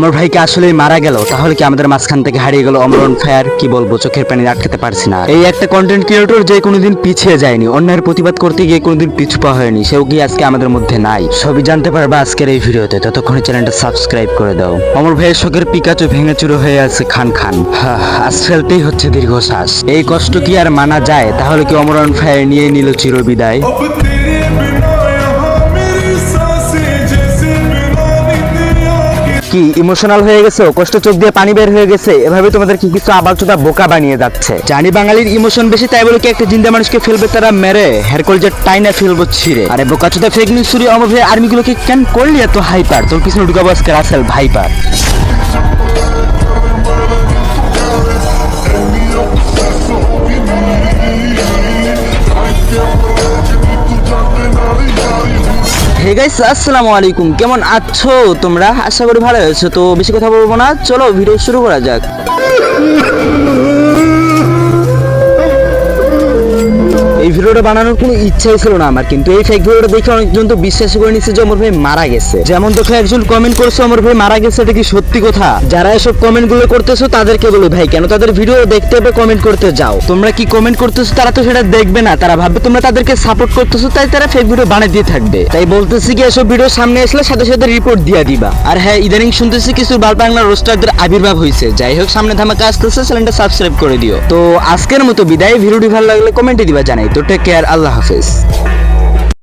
অমর ভাইকে আসলেই মারা গেল, তাহলে কি আমাদের মাঝখান থেকে হারিয়ে গেল অমর অন ফায়ার? কি বলবো, চোখের পানি আটকাতে পারছি না। এই একটা কন্টেন্ট ক্রিয়েটর যে কোনোদিন পিছিয়ে যায়নি, অন্যের প্রতিবাদ করতে গিয়ে কোনোদিন পিছু পা হয়নি, সেও কি আজকে আমাদের মধ্যে নাই? সবই জানতে পারবা আজকের এই ভিডিওতে। ততক্ষণে চ্যানেলটা সাবস্ক্রাইব করে দাও। অমর ভাইয়ের শোকের পিকাচু ভেঙে চুরো হয়ে আছে খান খান। আজ ফেলতেই হচ্ছে দীর্ঘশ্বাস। এই কষ্ট কি আর মানা যায়? তাহলে কি অমর অন ফায়ার নিয়ে নিল চিরবিদায়? কি ইমোশনাল হয়ে গেছে? কষ্ট চোখ দিয়ে পানি বের হয়ে গেছে? এভাবে তোমাদের কি কিছু আবালচোদা বোকা বানিয়ে যাচ্ছে? জানি বাঙালির ইমোশন বেশি, তাই বলে কি একটা জিন্দা মানুষকে ফেলবে তারা মেরে? হেরকল যে টাইনা ফেলবো ছিঁড়ে। আরে বোকাচোদা ফেক নিউজ ছড়িয়ে অমর ভাই আর্মিগুলোকে কেন করলি এত হাইপার? তোর পিছনে ঢুকাবো আজকে রাসেল ভাইপার। হে গাইস, আসসালামু আলাইকুম। কেমন আছো তোমরা? আশা করি ভালো আছো। তো বেশি কথা বলবো না, চলো ভিডিও শুরু করা যাক। এই ভিডিওটা বানানোর কোনো ইচ্ছাই ছিল না আমার, কিন্তু এই ফেক ভিডিওটা দেখে অনেকজন তো বিশ্বাস করে নিচ্ছে যে অমর ভাই মারা গেছে। যেমন দেখো একজন কমেন্ট করছে অমর ভাই মারা গেছে, এটা কি সত্যি কথা? যারা এসব কমেন্ট গুলো করতেছো তাদেরকে বলি, ভাই কেন তাদের ভিডিও দেখতে হবে কমেন্ট করতে যাও? তোমরা কি কমেন্ট করতেছো, তারা তো সেটা দেখবে না। তারা ভাববে তোমরা তাদেরকে সাপোর্ট করতেছো, তাই তারা ফেক ভিডিও বানিয়ে দিয়ে থাকবে। তাই বলতেছি কি, এসব ভিডিও সামনে আসলে সাথে সাথে রিপোর্ট দিয়ে দিবা। আর হ্যাঁ, ইদানিং শুনতেছি কিছু বাংলা রোস্টারদের আবির্ভাব হয়েছে। যাই হোক, সামনে ধামাকা আসতেছে, চ্যানেলটা সাবস্ক্রাইব করে দিও। তো আজকের মতো বিদায়। ভিডিওটি ভালো লাগলে কমেন্টে দিবা জানাই। তো টেক কেয়ার, আল্লাহ হাফেজ।